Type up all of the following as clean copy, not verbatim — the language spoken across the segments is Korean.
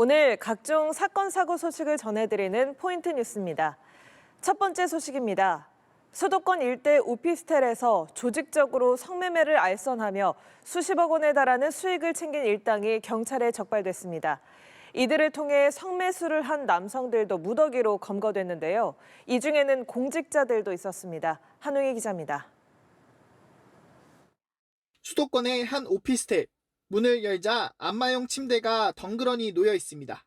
오늘 각종 사건, 사고 소식을 전해드리는 포인트 뉴스입니다. 첫 번째 소식입니다. 수도권 일대 오피스텔에서 조직적으로 성매매를 알선하며 수십억 원에 달하는 수익을 챙긴 일당이 경찰에 적발됐습니다. 이들을 통해 성매수를 한 남성들도 무더기로 검거됐는데요. 이 중에는 공직자들도 있었습니다. 한웅희 기자입니다. 수도권의 한 오피스텔, 문을 열자 안마용 침대가 덩그러니 놓여 있습니다.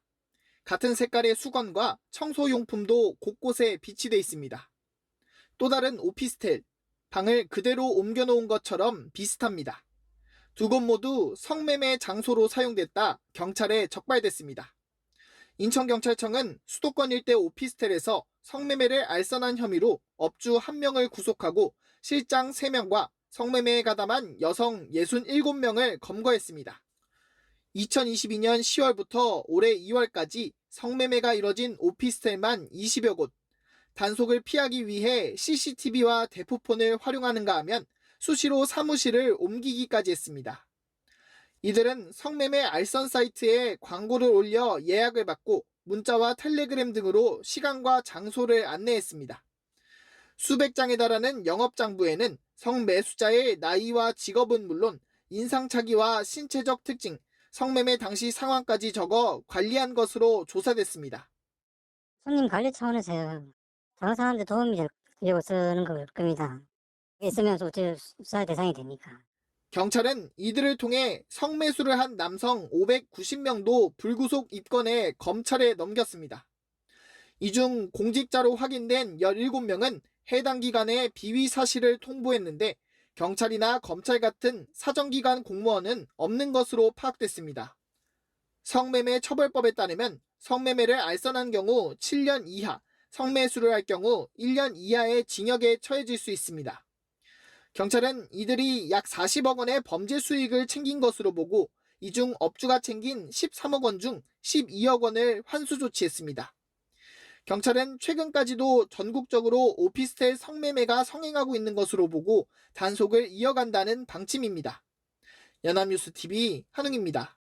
같은 색깔의 수건과 청소용품도 곳곳에 비치돼 있습니다. 또 다른 오피스텔, 방을 그대로 옮겨놓은 것처럼 비슷합니다. 두 곳 모두 성매매 장소로 사용됐다 경찰에 적발됐습니다. 인천경찰청은 수도권 일대 오피스텔에서 성매매를 알선한 혐의로 업주 1명을 구속하고 실장 3명과 성매매에 가담한 여성 67명을 검거했습니다. 2022년 10월부터 올해 2월까지 성매매가 이뤄진 오피스텔만 20여 곳, 단속을 피하기 위해 CCTV와 대포폰을 활용하는가 하면 수시로 사무실을 옮기기까지 했습니다. 이들은 성매매 알선 사이트에 광고를 올려 예약을 받고 문자와 텔레그램 등으로 시간과 장소를 안내했습니다. 수백 장에 달하는 영업장부에는 성매수자의 나이와 직업은 물론 인상착의와 신체적 특징, 성매매 당시 상황까지 적어 관리한 것으로 조사됐습니다. 손님 관리 차원에서 다른 사람들 도움이 되려고 쓰는 걸 겁니다. 있으면 어째 수사 대상이 되니까. 경찰은 이들을 통해 성매수를 한 남성 590명도 불구속 입건해 검찰에 넘겼습니다. 이 중 공직자로 확인된 17명은 해당 기관에 비위 사실을 통보했는데 경찰이나 검찰 같은 사정기관 공무원은 없는 것으로 파악됐습니다. 성매매 처벌법에 따르면 성매매를 알선한 경우 7년 이하, 성매수를 할 경우 1년 이하의 징역에 처해질 수 있습니다. 경찰은 이들이 약 40억 원의 범죄 수익을 챙긴 것으로 보고 이 중 업주가 챙긴 13억 원 중 12억 원을 환수 조치했습니다. 경찰은 최근까지도 전국적으로 오피스텔 성매매가 성행하고 있는 것으로 보고 단속을 이어간다는 방침입니다. 연합뉴스TV 한웅입니다.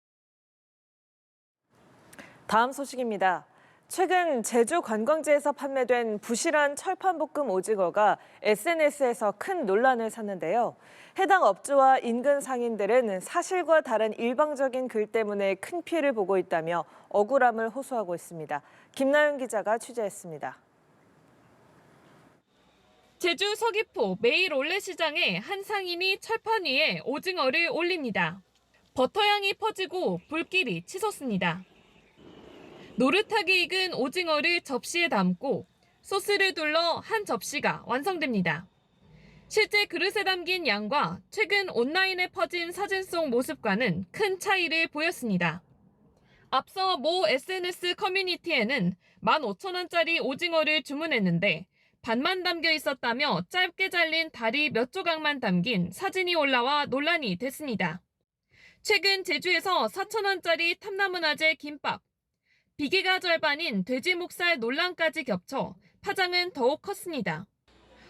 다음 소식입니다. 최근 제주 관광지에서 판매된 부실한 철판볶음 오징어가 SNS에서 큰 논란을 샀는데요. 해당 업주와 인근 상인들은 사실과 다른 일방적인 글 때문에 큰 피해를 보고 있다며 억울함을 호소하고 있습니다. 김나연 기자가 취재했습니다. 제주 서귀포 매일 올레시장에 한 상인이 철판 위에 오징어를 올립니다. 버터향이 퍼지고 불길이 치솟습니다. 노릇하게 익은 오징어를 접시에 담고 소스를 둘러 한 접시가 완성됩니다. 실제 그릇에 담긴 양과 최근 온라인에 퍼진 사진 속 모습과는 큰 차이를 보였습니다. 앞서 모 SNS 커뮤니티에는 15,000원짜리 오징어를 주문했는데 반만 담겨 있었다며 짧게 잘린 다리 몇 조각만 담긴 사진이 올라와 논란이 됐습니다. 최근 제주에서 4,000원짜리 탐나무나재 김밥, 비계가 절반인 돼지 목살 논란까지 겹쳐 파장은 더욱 컸습니다.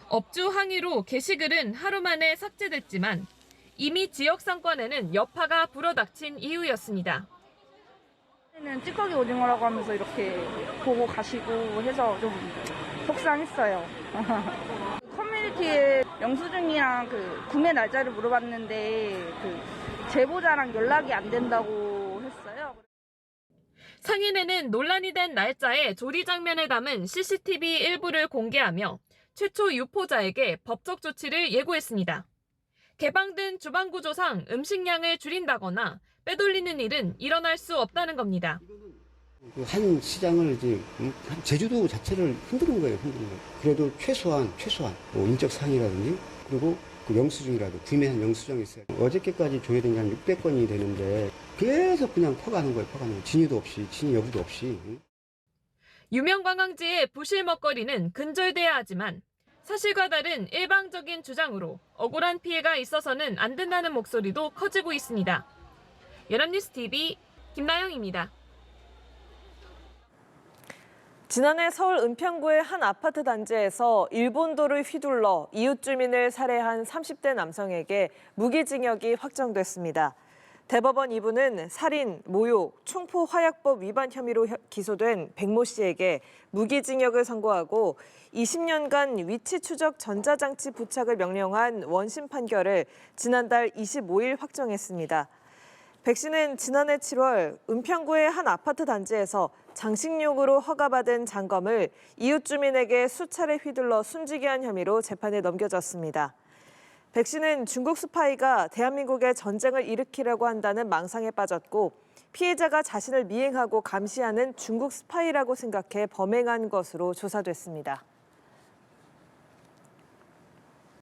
업주 항의로 게시글은 하루 만에 삭제됐지만 이미 지역 상권에는 여파가 불어닥친 이유였습니다. 찌꺼기 오징어라고 하면서 이렇게 보고 가시고 해서 좀 속상했어요. 커뮤니티에 영수증이랑 구매 날짜를 물어봤는데 제보자랑 연락이 안 된다고 했어요. 상인회는 논란이 된 날짜에 조리 장면을 담은 CCTV 일부를 공개하며 최초 유포자에게 법적 조치를 예고했습니다. 개방된 주방 구조상 음식량을 줄인다거나 빼돌리는 일은 일어날 수 없다는 겁니다. 한 시장을 제주도 자체를 흔드는 거예요. 그래도 최소한 인적 사항이라든지 그리고 그 영수증이라도 구매한 영수증이 있어요. 어저께까지 조회된 게 한 600건이 되는데 계속 그냥 퍼가는 거예요. 진위도 없이, 진위 여부도 없이. 유명 관광지의 부실 먹거리는 근절돼야 하지만 사실과 다른 일방적인 주장으로 억울한 피해가 있어서는 안 된다는 목소리도 커지고 있습니다. 연합뉴스TV 김나영입니다. 지난해 서울 은평구의 한 아파트 단지에서 일본도를 휘둘러 이웃 주민을 살해한 30대 남성에게 무기징역이 확정됐습니다. 대법원 2부는 살인, 모욕, 총포화약법 위반 혐의로 기소된 백모 씨에게 무기징역을 선고하고 20년간 위치 추적 전자장치 부착을 명령한 원심 판결을 지난달 25일 확정했습니다. 백 씨는 지난해 7월 은평구의 한 아파트 단지에서 장식용으로 허가받은 장검을 이웃 주민에게 수차례 휘둘러 숨지게 한 혐의로 재판에 넘겨졌습니다. 백 씨는 중국 스파이가 대한민국에 전쟁을 일으키려고 한다는 망상에 빠졌고 피해자가 자신을 미행하고 감시하는 중국 스파이라고 생각해 범행한 것으로 조사됐습니다.